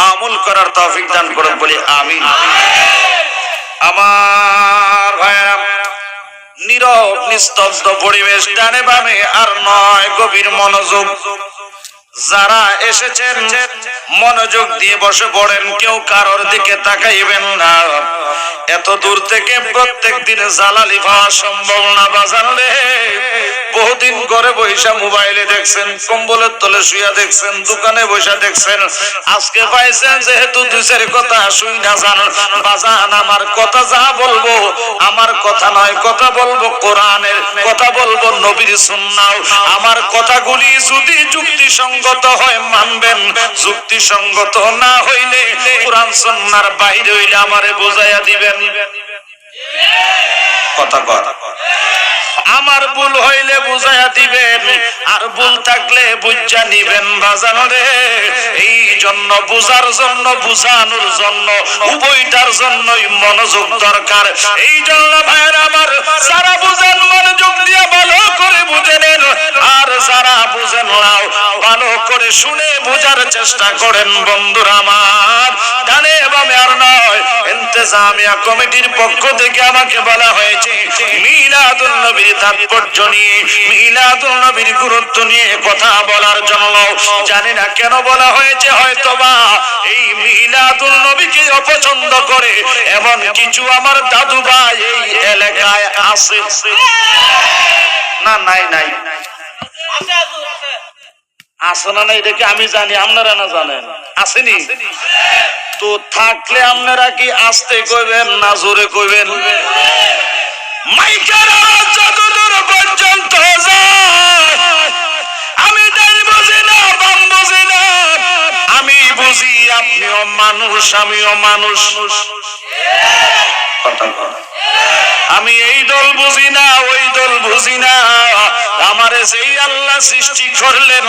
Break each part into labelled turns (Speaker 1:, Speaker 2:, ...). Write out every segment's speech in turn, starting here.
Speaker 1: আমল করার তৌফিক দান করুন, বলি আমিন। আমার ভাইরা, নীরব নিস্তব্ধ পরিবেশ, ডানে বামে আর নয়, গভীর মনোযোগ। যারা এসেছেন মনোযোগ দিয়ে বসে পড়েন, কেউ কারোর দিকে তাকাইবেন না। এত দূর থেকে প্রত্যেক দিন জালালি পাওয়া সম্ভব না বাজারে। বহুদিন ঘরে বৈশা মোবাইলে দেখছেন, কম্বলের তলে শুয়া দেখছেন, দোকানে বৈশা দেখছেন, আজকে পাইছেন যেহেতু দুইয়ের কথা শুই না যান। বাজান, আমার কথা যা বলবো আমার কথা নয়, কথা বলবো কোরআনের, কথা বলবো নবীর সুন্নাহ। আমার কথাগুলি যদি যুক্তিসঙ্গত হয় মানবেন, যুক্তিসঙ্গত না হইলে কোরআন সুন্নাহর বাইরে হইলে আমারে বুঝাইয়া দিবেন। কথা কথা আমার ভুল হইলে বুঝাইয়া দিবেন, আর ভুল থাকলে বুঝা নিবেন বাজান রে। এই জন্য বুঝার জন্য, বুঝানোর জন্য, উভয়টার জন্যই মনোযোগ দরকার। এই জন্য ভাইয়ের আমার, যারা বুঝেন মনোযোগ দিয়ে ভালো করে বুঝে নেন, আর যারা বুঝেন নাও ভালো করে শুনে বোঝার চেষ্টা করেন। বন্ধুরা আমার, ডানে বামে আর নয়, ইন্তেজামিয়া কমিটির পক্ষ থেকে আমাকে বলা হয়েছে মিলাদুন নবীর তাৎপর্য নিয়ে, মিলাদুন নবীর গুরুত্ব নিয়ে কথা বলার জন্য। জানি না কেন বলা হয়েছে, হয়তোবা এই মিলাদুন নবীকে অপছন্দ করে এমন কিছু আমার দাদু ভাই এই এলাকায় আছে। না, নাই নাই আছে না, নাই দেখে আমি জানি, আপনারা না জানেন আসেনি তো। থাকলে আপনারা কি আস্তে কইবেন না জোরে কইবেন? মাইকের আওয়াজ যতদূর পর্যন্ত যায়, আমি ডাইন বুঝি না, বাম বুঝি না, আমি বুঝি আপনিও মানুষ, আমিও মানুষ। আমি এই দল বুঝি না, ওই দল বুঝি না। আমারে যেই আল্লাহ সৃষ্টি করলেন,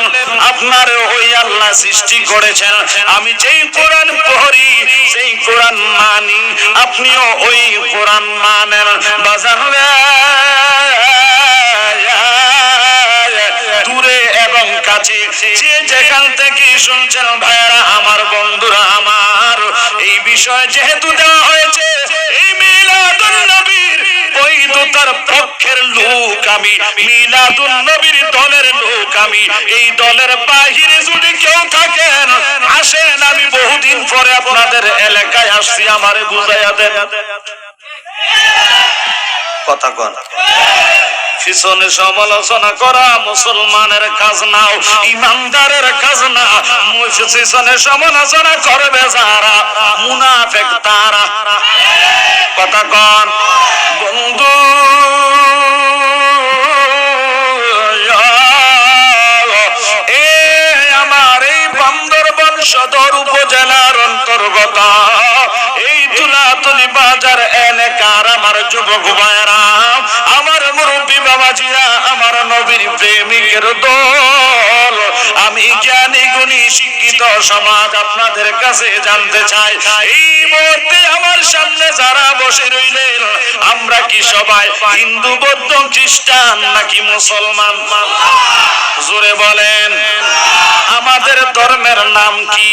Speaker 1: আপনার ওই আল্লাহ সৃষ্টি করেছেন। আমি যেই কোরআন পড়ি, সেই কোরআন মানি, আপনিও ওই কোরআন মানেন বাজার। দূরে এবং কাছে যে যেখান থেকে শুনছেন ভাইয়ারা আমার, বন্ধুরা আমার, এই বিষয় যেহেতু দেওয়া হয়েছে, এই মিলাদুন নবীর বৈধতার পক্ষের লোক আমি, মিলাদুন নবীর দলের লোক আমি। এই দলের বাহিরে যদি কেউ থাকেন আসেন, আমি বহুদিন পরে আপনাদের এলাকায় আসছি, আমারে বুঝাইয়া দেন। কথা কন। পিছনে সমালোচনা করা মুসলমানের কাজ না, ইমানদারের কাজ না। পিছনে সমালোচনা করবে যারা মুনাফিক তারা। কথা কন বন্ধু। এ আমার এই বান্দরবান সদর উপজেলার অন্তর্গত এই তুলাতুলি বাজার এলাকার আমার যুবক ভাইরা, আমার মুরব্বী বাবাজিরা, আমার নবীর প্রেমিকের দল, আমি জ্ঞানী গুণী শিক্ষিত সমাজ আপনাদের কাছে জানতে চাই, এই মুহূর্তে আমার সামনে যারা বসে রইলেন, আমরা কি সবাই হিন্দু, বৌদ্ধ, খ্রিস্টান নাকি মুসলমান? জোরে বলেন। আমাদের ধর্মের নাম কি?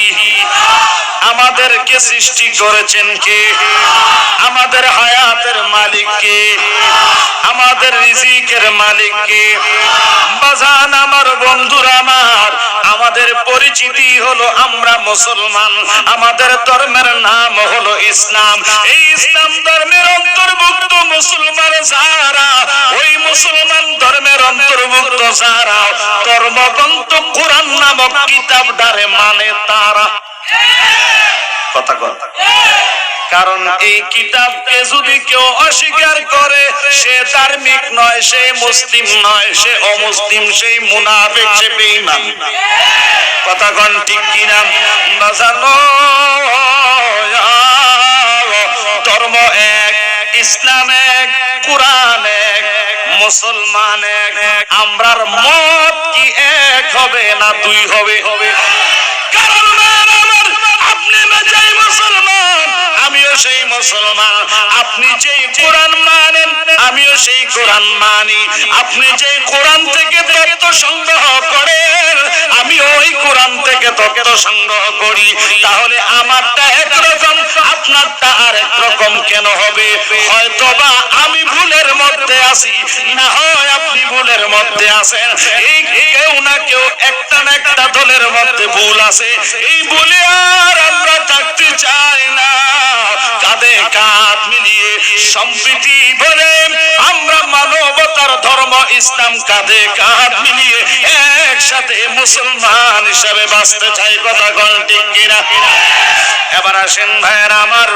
Speaker 1: আমাদেরকে সৃষ্টি করেছেন কে? আমাদের হায়াতের মালিক কে? আমাদের রিজিকের মালিক কে? বাজান আমার, বন্ধুরা আমার, আমাদের পরিচিতি হলো আমরা মুসলমান, আমাদের ধর্মের নাম হলো ইসলাম। এই ইসলাম ধর্মের অন্তর্ভুক্ত মুসলমান যারা, ওই মুসলমান ধর্মের অন্তর্ভুক্ত যারা ধর্মগ্রন্থ কোরআন নামক কিতাব দ্বারে মানে তারা। কথা কথা। কারণ এই কিতাবকে যদি কেউ অস্বীকার করে, সে ধার্মিক নয়, সে মুসলিম নয়, সে অমুসলিম, সেই মুনাফিক, সে বেঈমান। কথা কন ঠিক কিনা? বাজানো ধর্ম এক, ইসলাম এক, কোরআন এক, মুসলমান এক। আমরার মত কি এক হবে না দুই হবে? কারণ আপনি যেই মুসলমান, আমিও সেই মুসলমান। আপনি যেই কোরআন মানেন, আমিও সেই কোরআন মানি। আপনি যেই কোরআন থেকে তত্ত্ব সংগ্রহ করেন, আমি ওই কোরআন থেকে থেকে তথ্য সংগ্রহ করি, তাহলে আমারটা একরকম আপনারটা আরেক রকম কেন হবে? হয়তোবা আমি ভুলের মধ্যে আছি, না হয় আপনি ভুলের মধ্যে আছেন। এই কেউ না কেউ একটা না একটা দলের মধ্যে ভুল আছে। এই ভুলে আর আমরা থাকতে চাই না। কাঁধে কাঁধ মিলিয়ে সম্প্রীতি বলে আমরা মানবতার ধর্ম ইসলাম কাঁধে কাঁধ মিলিয়ে একসাথে মুসলমান হিসেবে বাঁচতে চাই। কথা কোন ঠিক কিনা? এবার আসেন ভাইয়েরা আমার,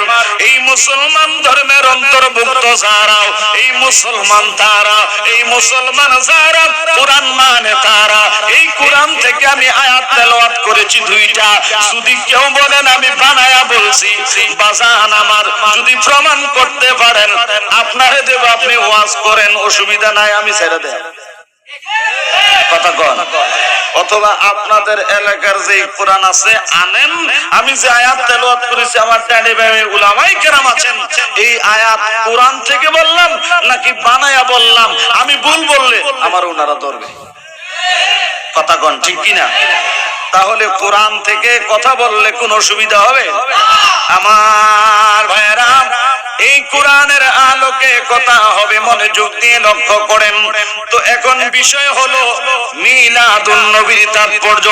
Speaker 1: এই মুসলমান ধর্মের অন্তর্ভুক্ত যারা, এই মুসলমান তারা, এই মুসলমান যারা কোরআন মানে তারা, এই কোরআন থেকে আমি আয়াত তেলাওয়াত করেছি দুইটা। যদি কেউ বলেন আমি বানায়া বলছি, বাজান আমার যদি প্রমাণ করতে পারেন আপনারে দেব, আপনি ওয়াজ করেন, অসুবিধা নাই, আমি ছেড়ে দেব। কথা কন। অথবা আপনাদের এলাকার যে কোরআন আছে আনেন, আমি যে আয়াত তেলাওয়াত করেছি আমার ডানে বামে উলামায়ে কেরাম আছেন, এই আয়াত কোরআন থেকে বললাম নাকি বানায়া বললাম, আমি ভুল বললে আমার ওনারা ধরবে। কথা কন ঠিক কিনা? তাহলে কোরআন থেকে কথা বললে কোন অসুবিধা হবে? আমার ভাইয়েরা, এই কোরআনের আলোকে কথা হবে, মনোযোগ দিয়ে লক্ষ্য করেন। তো এখন বিষয় হলো মিলাদুন নবীর তাৎপর্য,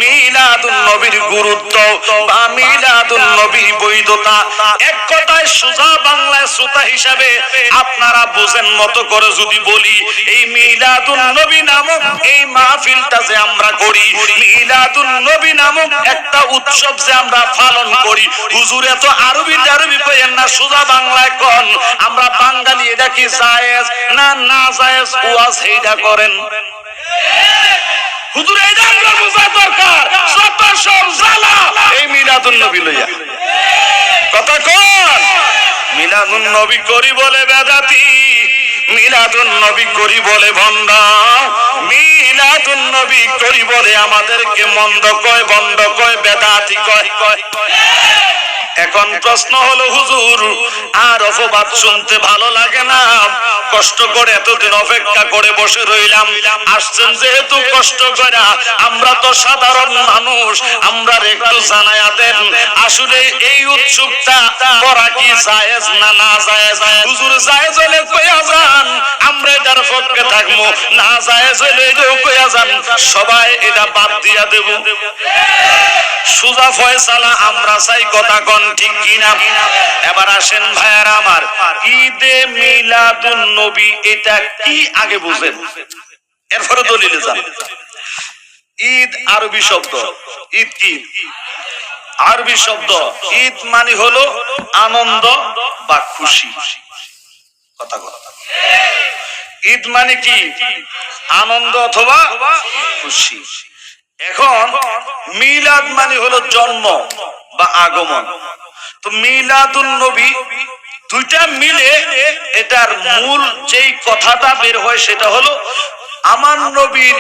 Speaker 1: মিলাদুন নবীর গুরুত্ব বা মিলাদুন নবীর বৈধতা। এক কথায় সোজা বাংলায় শ্রোতা হিসাবে আপনারা বুঝেন মতো করে যদি বলি, এই মিলাদুন নবী নামক এই মাহফিলটা যে আমরা করি, মিলাদুন নবী নামক একটা উৎসব যে আমরা পালন করি, হুজুর এত আরবি টারবি কইেন না, সোজা বাংলায় কোন। আমরা বাঙালি, এটা কি জায়েজ না না জায়েজ ওয়াজ এইটা করেন। হুজুর এইটা আমরা বোঝা দরকার, যত সব জ্বালা এই মিলাদুন নবী লইয়া। কথা কোন? মিলাদুন নবী করি বলে বেদাতি, মিলাদুন নবী করি বলে ভন্ডা, মিলাদুন নবী করি বলে আমাদেরকে মন্দ কয়, বন্ড কয়, বেদাতি কয়। এখন প্রশ্ন হলো হুজুর আর অপবাদ শুনতে ভালো লাগে না, কষ্ট করে এতদিন অপেক্ষা করে বসে রইলাম, আসছেন যেহেতু কষ্ট করে, আমরা তো সাধারণ মানুষ, আমরা একটু জানায়া দেন আসলে এই উৎসুকতা করা কি জায়েজ না না জায়েজ? হুজুর জায়েজ হলে কইয়া যান, আমরা এটার পক্ষে থাকবো, না জায়েজ হলে এটাও কইয়া যান, সবাই এটা বাদ দিয়া দেব। সোজা ফয়সালা আমরা চাই। কথা কোন ঠিক কিনা? এবার আসেন ভাইয়ারা আমার, ঈদে মিলাদুন নবী এটা কি আগে বুঝেন, এরপরে দলিলে যান। ঈদ আরবি শব্দ, ঈদ কি আরবি শব্দ? ঈদ মানে হলো আনন্দ বা খুশি। কথা কথা, ঈদ মানে কি? আনন্দ অথবা খুশি। এখন মিলাদ মানে হলো জন্ম বা আগমন। তো মিলাদুন নবী দুইটা মিলে এটার মূল যেই কথাটা বের হয় সেটা হলো আমার নবীর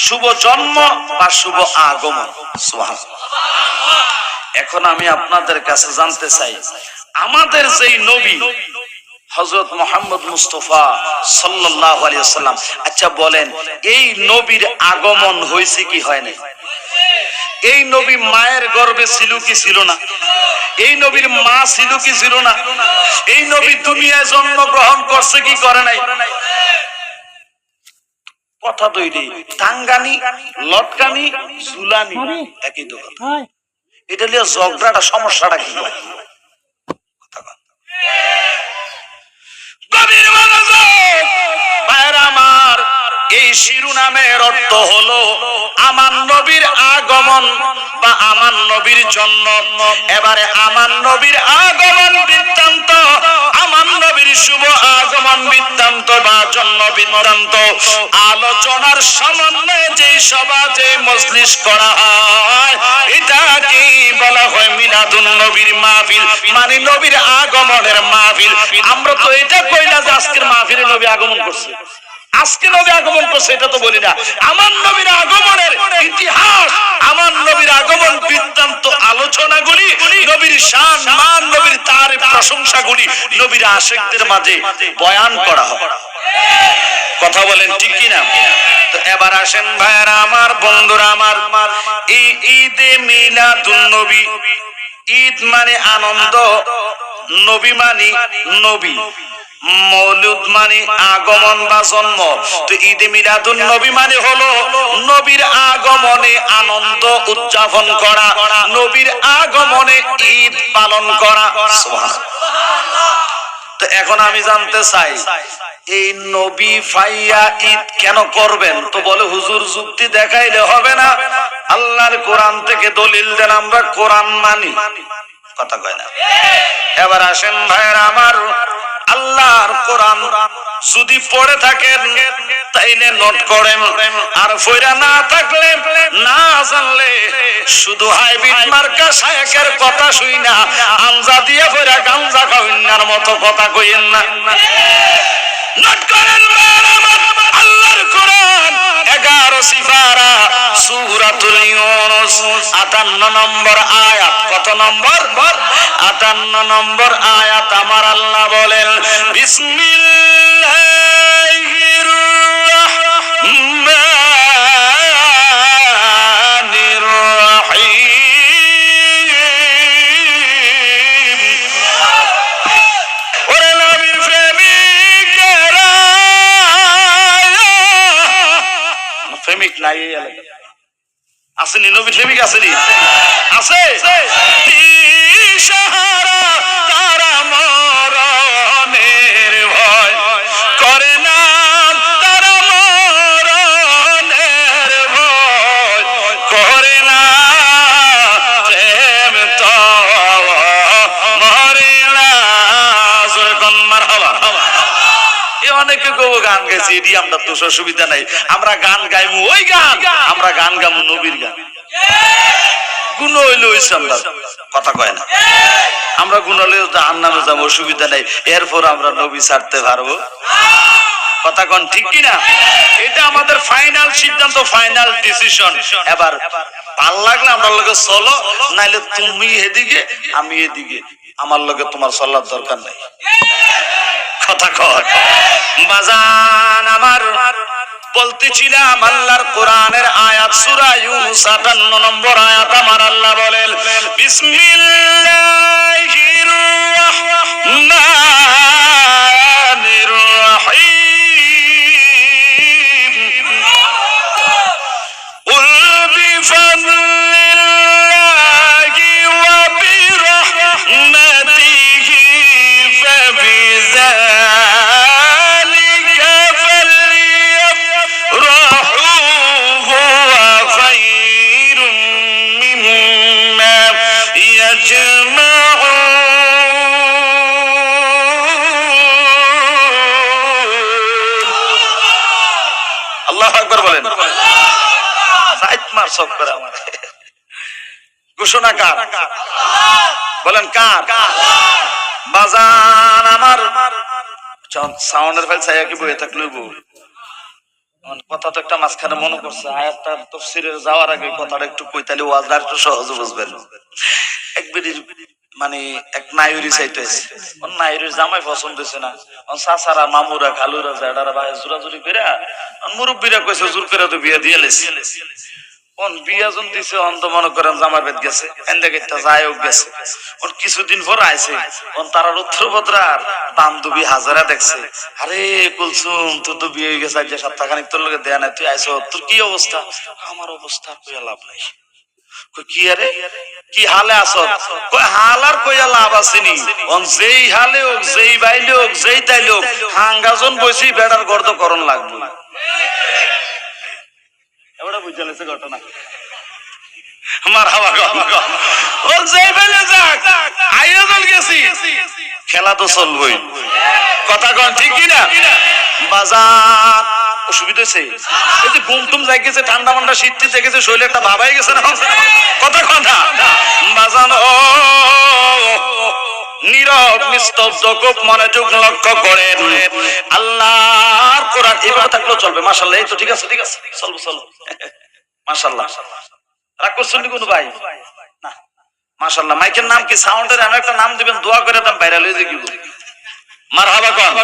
Speaker 1: শুভ জন্ম বা শুভ আগমন। সুবহানাল্লাহ। এখন আমি আপনাদের কাছে জানতে চাই, আমাদের যেই নবী হযরত মুহাম্মদ মুস্তাফা সাল্লাল্লাহু আলাইহি ওয়াসাল্লাম, আচ্ছা বলেন এই নবীর আগমন হয়েছে কি হয় নাই? এই নবী মায়ের গর্ভে ছিল কি ছিল না? এই নবীর মা ছিল কি ছিল না? এই নবী দুনিয়ায় জন্মগ্রহণ করছে কি করে নাই? কথা তো এটাই, টাঙ্গানি লটকানি ঝুলানি একই তো কথা। এটা নিয়ে ঝগড়াটা সমস্যাটা কি? আমার এই শিরোনামের অর্থ হলো আমার নবীর আগমন বা আমার নবীর জন্ম। এবারে আমার নবীর আগমন বৃত্তান্ত, আমার নবীর শুভ আগমন বৃত্তান্ত বা জন্ম বৃত্তান্ত আলোচনার সমন্বয়ে যে সভা যে মজলিস করা হয়, এটা কি বলা হয় মিলাদুন নবীর মাহফিল, মানে নবীর আগমনের মাহফিল। আমরা তো এটা কই না যে আজকের মাহফিলে নবী আগমন করছে, আজকে নবী আগমন করছে এটা তো বলি না। আমার নবীর আগমনের ইতিহাস, আমার নবীর আগমন বৃত্তান্ত আলোচনাগুলি, নবীর শান মান, নবীর তারিফ প্রশংসাগুলি নবীর আশিকদের মাঝে বয়ান করা হয়। কথা বলেন ঠিক কিনা? তো তো এবার আসেন ভাইরা আমার, বন্ধুরা আমার, এই ঈদে মিলাদুন নবী, ঈদ মানে আনন্দ, নবী মানে নবী, মৌলুদ মানে আগমন বা জন্ম। তো ঈদে মিলাদুন নবী মানে হলো নবীর আগমনে আনন্দ উদযাপন করা, নবীর আগমনে ঈদ পালন করা। সুবহানাল্লাহ। তো এখন আমি জানতে চাই, এই নবী ফাইয়া ঈদ কেন করবেন? তো বলে হুজুর যুক্তি দেখাইলে হবে না, আল্লাহর কোরআন থেকে দলিল দেন, আমরা কোরআন মানি। কথা কয় না। এবার আসেন ভাইরা আমার, আল্লাহর কোরআন যদি পড়ে থাকেন তাইলে নোট করেন, আর পড়া না থাকলে না জানলে শুধু হাইব্রিড মার্কা শায়েকের কথা শুই না আঞ্জা দিয়ে পড়া গাঞ্জা খাওয়ার মতো কথা কইেন না। নোট করেন আল্লাহর কোরআন 11 সিফারা সূরাতুল ইউনূস 58 নম্বর আয়াত। কত নম্বর? 58 নম্বর আয়াত। আমার আল্লাহ বলেন, বিসমিল্লাহির রাহমানির রাহিম। ওরে নবীর প্রেমিকেরা, প্রেমিক নাই এলাকা আসেনি, নবী প্রেমিক আসেনি, আছে। দিশাহারা তারা মরণের ভয় করে না, তারা মরণের ভয় করে না, প্রেম তো মরে না। মারহাবা। অনেকে গান গাইছে, এটি আমরা দোষ সুবিধা নাই, আমরা গান গাইবো ওই গান, আমরা গান গাবো নবীর গান। গুণ হইলে হইছে, আমরা কথা কয় না, আমরা গুণ হলে জাহান্নামে যাবো, অসুবিধা নাই, এরপর আমরা নবী ছাড়তে পারবো। কথা কন ঠিক কিনা? এটা আমাদের ফাইনাল সিদ্ধান্ত, ফাইনাল ডিসিশন। এবার ভাল লাগলে আমার লগে চলো, নাইলে তুমি এদিকে আমি এদিকে, আমার লগে তোমার চলার দরকার নাই। কথা কর বাজান আমার, বলতেছিলাম আল্লাহর কোরআনের আয়াত সূরা ইউনূস 58 নম্বর আয়াত। আমার আল্লাহ বলেন, বিসমিল্লাহির রাহমানির রাহিম। কুল বিফাদলিল্লাহি ওয়া বিরহমাতিহি ফাবিযালিকা ফালইফরাহু হুয়া খায়রুম মিম্মা ইয়াজমাউন। আল্লাহু আকবার বলেন। সাইতমার সব করে আমার ঘোষণা কার? বলেন কার? বাজান আমার, সাউন্ডের ফাইল চাইয়া কি বইয়ে থাকলে কথা তো একটা মাঝখানে মনে করছে, আয়াতটা তাফসীরে যাওয়ার আগে কথাটা একটু কই, তাহলে ওয়াজটা একটু সহজে বুঝবেন। একবারই মানে এক নায়ুরি চাইতেছে, নায়ুরির জামাই পছন্দ হয়েছে না, চাচারা মামুরা খালুরা জাডারা ভাই জোরাজুরি করে, মুরব্বীরা কইছে জোর করে তো বিয়ে দিয়ে লেছে। বিয়া জন দিছে, অন্ত মনে করেন জামার বেদ গেছে, এন্ডাগেটটা যায়ও গেছে। কিছুদিন পর আইছে, তারা উত্তরভদ্রার বান্ধবী হাজারা দেখছে, আরে কুলসুম তোর তো বিয়ে হয়ে গেছে, আজ সপ্তাহখানিক তোর লোকে দেয়া নাই, তুই আইছো, তোর কি অবস্থা? আমার অবস্থা কইয়া লাভ নাই। কি আরে কি হালে আছো? হাল আর কইয়া লাভ আসেনি, যেই হালে হোক, যেই বাইলে হোক, যেই তাইলে হোক, হাঙ্গাজন বসি বেড়ার গর্দ করণ লাগবে। এবারে বুঝে লেছে ঘটনা। খেলা তো চলবই, কথা কন ঠিক কিনা? বাজার অসুবিধা হয়েছে, এই যে ঘুম টুম যাই গেছে, ঠান্ডা মান্ডা শীত টিতে গেছে, শরীরে একটা ভাবাই গেছে না, কথা কথা বাজান ও নীরব নিস্তব্ধ খুব মনোযোগ লক্ষ্য করেন আল্লাহর কোরআন। এভাবে থাকলেও চলবে, মাশাআল্লাহ। এই তো ঠিক আছে, ঠিক আছে, চলবো চলবো, মাশাআল্লাহ। রাগ করছেন কোন ভাই? না মাশাআল্লাহ। মাইকের নাম কি? সাউন্ডের এমন একটা নাম দিবেন, দোয়া করে দাম ভাইরাল হয়ে যাবে। মারহাবা কোন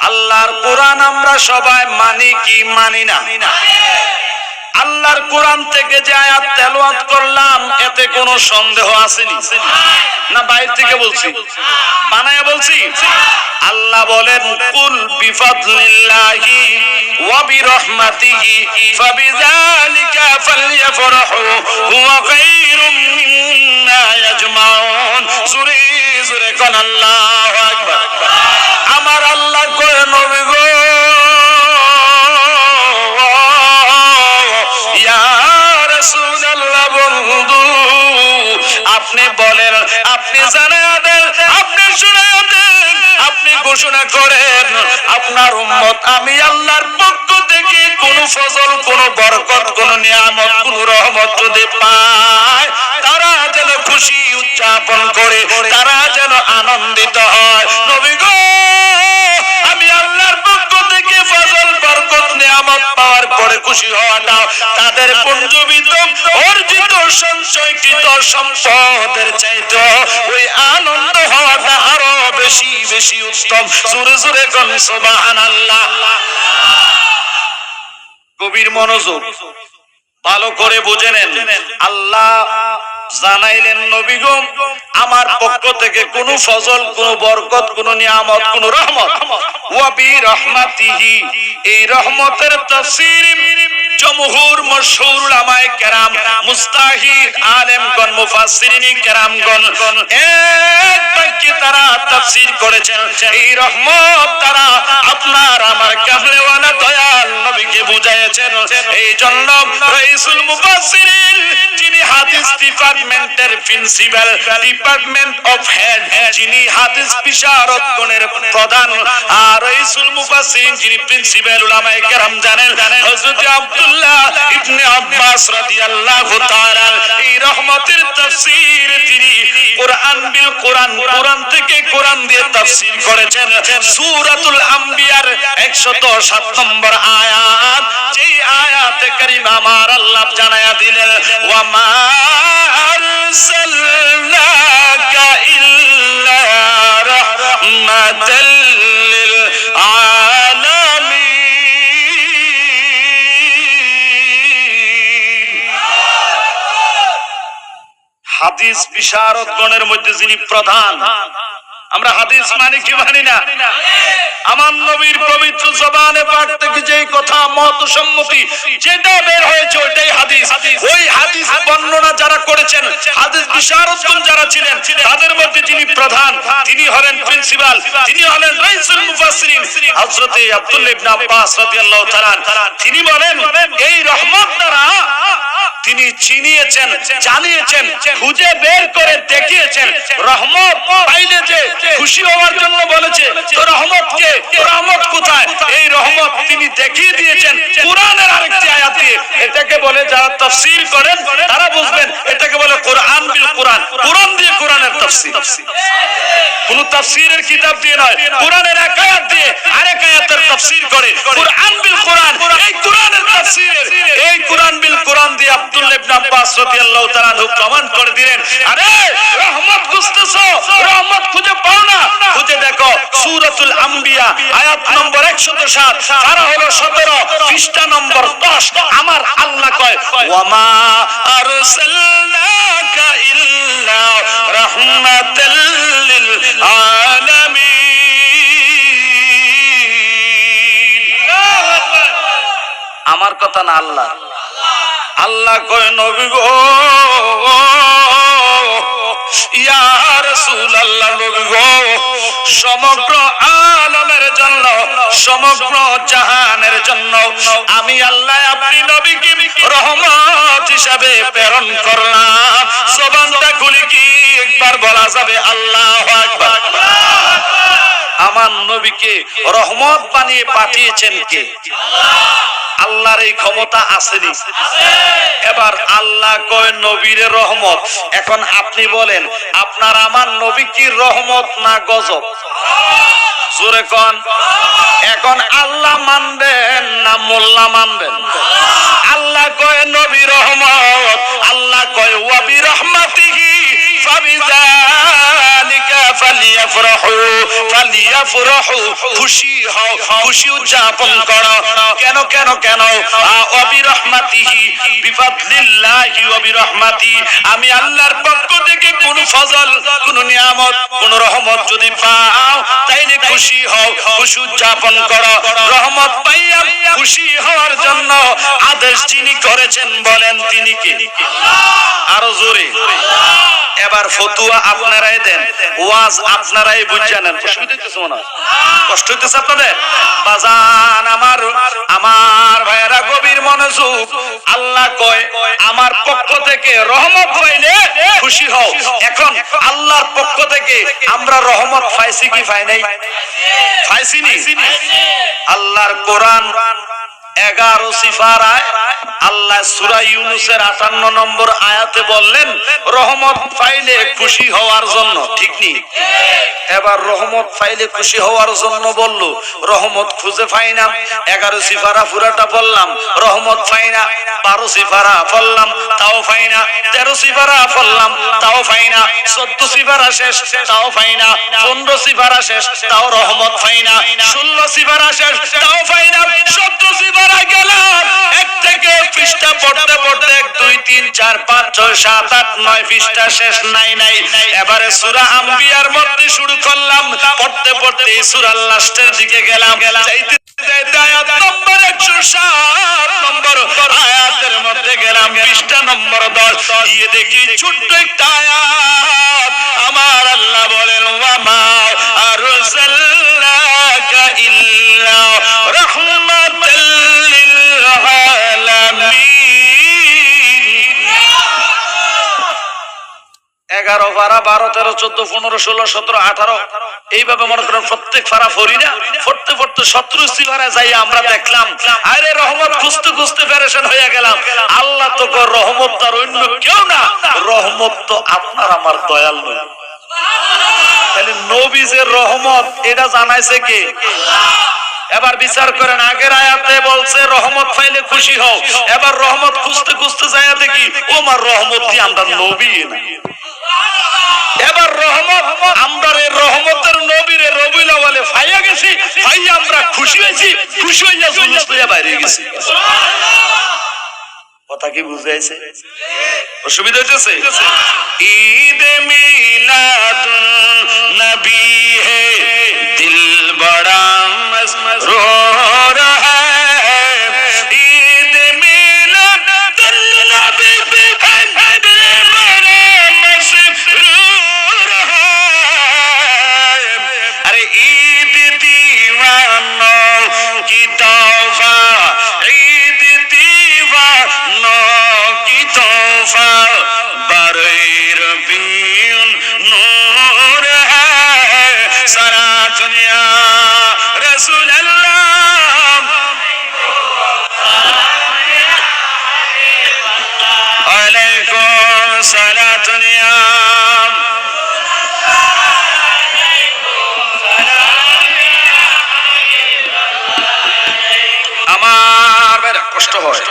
Speaker 1: আল্লাহর কোরআন আমরা সবাই মানি কি মানি না? আল্লাহর কোরআন থেকে যে আয়াত তেলাওয়াত করলাম এতে কোনো সন্দেহ আসেনি না? বাইরে থেকে বলছি, বানায়া বলছি? আল্লাহ বলেন কুল বিফাদলিল্লাহি ওয়া বিরহমাতিহি ফাবিযালিকা ফালইফরাহু হুয়া খায়রুম মিম্মা ইয়াজমাউন। জোরে জোরে কোন আল্লাহু আকবার। আমার আল্লাহ কয় নবী গো, আপনি বলেন, আপনি জানায়া দেন, আপনি শুনায়া দেন, আপনি ঘোষণা করেন আপনার উম্মত আমি আল্লাহর পক্ষ থেকে কোন ফজল, কোন বরকত, কোন নিয়ামত, কোন রহমত যদি পায় তারা যেন খুশি উদযাপন করে, তারা যেন আনন্দিত হয়। নবী গো, আমি আল্লাহর পক্ষ থেকে ফজল, বরকত, নিয়ামত পাওয়ার পরে খুশি হওয়াটা তাদের পুঞ্জীবিত অর্জিত সঞ্চয়কৃত সম্পদের চাইতে ওই আনন্দ হওয়াটা আরো বেশি বেশি উত্তম। জোরে জোরে কোন সুবহানাল্লাহ। কবির মনোযোগ ভালো করে বুঝে নেন। আল্লাহ জানাইলেন নবী গো, আমার পক্ষ থেকে কোন ফজল, কোন বরকত, কোন নিয়ামত, কোন রহমত, ওয়া বিরহমাতিহি, এই রহমতের তাফসীর জমহুর মশহুর উলামায়ে কেরাম, মুস্তাহিদ আলেমগণ, মুফাসসিরিন কেরামগণ এক বাক্যে তারা তাফসীর করেছেন। এই রহমত তারা আপনার আমার কামলেওয়ালা দয়াল নবীকে বুঝাইছেন। এই জন্য রাইসুল মুফাসসিরিন, যিনি হাদিস ডিপার্টমেন্টের প্রিন্সিপাল, ডিপার্টমেন্ট অফ হেড, যিনি হাদিস বিশারদগণের প্রধান, আর রাইসুল মুফাসসিরিন যিনি প্রিন্সিপাল উলামায়ে কেরাম জানেন, হযরত আব্দুল্লাহ ইবনে আব্বাস রাদিয়াল্লাহু তাআলা এই রহমতের তাফসীর তিনি কোরআন বিল কোরআন, কোরআন থেকে কোরআন দিয়ে তাফসীর করেছেন। সূরাতুল আম্বিয়ার 107 নম্বর আয়াত, যেই আয়াতে কারীমা আমার আল্লাহ জানায়া দিলেন ওয়া মা আরসালনাকা ইল্লা রাহমাতাল লিল আলামিন। হাদিস বিশারদগণের মধ্যে যিনি প্রধান, আমরা হাদিস মানি কি মানি না? আমার নবীর পবিত্র জবানে পাক থেকে যেই কথা মত সম্মতি যেটা বের হয়েছে ওইটাই হাদিস। ওই হাদিস বর্ণনা যারা করেছেন, হাদিস বিশারদগণ যারা ছিলেন, তাদের মধ্যে যিনি প্রধান তিনি হলেন প্রিন্সিপাল, তিনি হলেন রাইসুল মুফাসসিরিন হযরত আব্দুল্লাহ ইবনে আব্বাস রাদিয়াল্লাহু তাআলা। তিনি বলেন এই রহমত দ্বারা তিনি চিনিয়েছেন, জানিয়েছেন, খুঁজে বের করে দেখিয়েছেন। রহমত পাইলে যে খুশি হওয়ার জন্য বলেছে, তো রহমত কে, রহমত কোথায়? এই রহমত তিনি দেখিয়ে দিয়েছেন কোরআনের আরেকটি আয়াত দিয়ে। এটাকে বলে, যারা তাফসীর করেন তারা বুঝবেন, এটাকে বলে কোরআন বিল কোরআন, কোরআন দিয়ে কোরআনের তাফসীর। কোন তাফসীরের কিতাব দিয়ে নয়, কোরআনের এক আয়াত দিয়ে আরেক আয়াতের তাফসীর করে। কোরআন বিল কোরআন, এই কোরআনের তাফসীরের, এই কোরআন বিল কোরআন দিয়ে আব্দুল্লাহ ইবনে আব্বাস রাদিয়াল্লাহু তাআলা প্রমাণ করে দিলেন, আরে রহমত খুঁজতেছো, রহমত খুঁজে পাও না, খুঁজে দেখো সূরাতুল আম্বিয়া আয়াত নম্বর 107, পারা হলো 17, পৃষ্ঠা নম্বর 10। আমার আল্লাহ কয় ওয়া মা আরসালনাকা ইল্লা রাহমাতাল লিল আলামিন। আমার কথা না, আল্লাহ। আল্লাহ কয় নবী গো, ইয়া রাসূলুল্লাহ, নবী গো, সমগ্র আলমের জন্য, সমগ্র জাহানের জন্য আমি আল্লাহ আপনি নবীকে রহমত হিসাবে প্রেরণ করলাম। জবানটা খুলে কি একবার বলা যাবে আল্লাহু আকবার? আমার নবীকে রহমত বানিয়ে পাঠিয়েছেন কে? আল্লাহর এই ক্ষমতা আসেনি। এবার আল্লাহ কয় নবীর রহমত। এখন আপনি বলেন, আপনার আমার নবী কি রহমত না গজব? জোরে কোন। এখন আল্লাহ মানবেন না মোল্লা মানবেন? আল্লাহ কয় নবী রহমত, আল্লাহ কয় ওয়া বিরহমাতিহি ফাবিযালিকা ফালিয়াফরাহু ফালিয়াফরাহু, খুশি হও, খুশি উদযাপন করো। কেন কেন কেন? ওয়াবিরহমাতিহি বিফাদলিল্লাহি ওয়াবিরহমাতি, আমি আল্লাহর পক্ষ থেকে কোন ফজল, কোন নিয়ামত, কোন রহমত যদি পাও তাইলে খুশি হও, খুশি উদযাপন করো। রহমত পাইয়া খুশি হওয়ার জন্য আদেশ যিনি করেছেন বলেন তিনি কে? আরো জোরে। এবার ফতুয়া আপনারাই দেন, ওয়াজ আপনারাই বুঝে নেন। কষ্ট হইতেছে আপনাদের? বাজান আমার, আমার ভাইয়েরা গভীর মনোযোগ। আল্লাহ কয় আমার পক্ষ থেকে রহমত পাইলে খুশি হও। এখন আল্লাহর পক্ষ থেকে আমরা রহমত পাইছি কি পাই নাই? পাইছি নি? আল্লাহর কোরআন 11 সিফারায় আল্লাহ সূরা ইউনূসের 58 নম্বর আয়াতে বললেন রহমত পাইলে খুশি হওয়ার জন্য, ঠিক নি? এবার রহমত পাইলে খুশি হওয়ার জন্য বললো, রহমত খুঁজে পাই না। 11 সিফারা পুরাটা বললাম, রহমত পাই না। 12 সিফারা বললাম, তাও পাই না। 13 সিফারা বললাম, তাও পাই না। 14 সিফারা শেষ, তাও পাই না। 15 সিফারা শেষ, তাও রহমত পাই না। 16 সিফারা শেষ, তাও পাই না। 17 সিফারা গেলাম, এক থেকে পৃষ্ঠা পড়তে পড়তে 1 2 3 4 5 6 7 8 9 পৃষ্ঠা শেষ নাই নাই। এবারে সূরা আম্বিয়ার মধ্যে শুরু করলাম, পড়তে পড়তে সূরার লাস্টের দিকে গেলাম। যাইতে যাইতে আয়াত নম্বর 107 নম্বর আয়াতের মধ্যে গেলাম, পৃষ্ঠা নম্বর 10 গিয়ে দেখি ছোট্ট একটা আয়াত। আমার আল্লাহ বলেন ওয়া মা আরসালনাকা ইল্লা রাহমাতাল লিল আলামিন। 11 12 13 14 15 16 17 18 এইভাবে মনে করেন প্রত্যেক ফারা ফরি না, পড়তে পড়তে 17 সিফারা যাই আমরা দেখলাম আরে রহমত খুঁজতে খুঁজতে পেরেশান হয়ে গেলাম। আল্লাহ তো রহমত তার অন্য কেউ না, রহমত তো আপনার আমার দয়াল নয়। তাহলে নবী যে রহমত এটা জানাইছে কে? এবার বিচার করেন, আগের আয়াতে বলছে রহমত পাইলে খুশি হও, এবার রহমত খুঁজতে খুঁজতে যায় দেখি ওমার রহমত দিয়ে আমরা নবী না। এবার রহমত আমরা রহমতের নবীরে রবিউল আউয়ালে পাইয়া গেছি, পাইয়া আমরা খুশি হয়েছি, খুশি হইয়া জুলুস লইয়া বাইরে গেছি। কথা কি বুঝাইছে? অসুবিধা হইতেছে? ঈদ মিলাদুন নবী হে দিল বড়া মসরুর হ্যায়, ঈদ মিলাদুন নবী হে দিল বড়া মসরুর হ্যায়। আরে ঈদ দিওয়ানো কি তোহফা, ঈদ দিওয়ানো কি তোহফা, বারই রবিউল নূর হ্যায়, সারা দুনিয়া রসুল আল্লাহ আলাইকুম সালাতুন ইয়া আমার বেড়া কষ্ট হয়।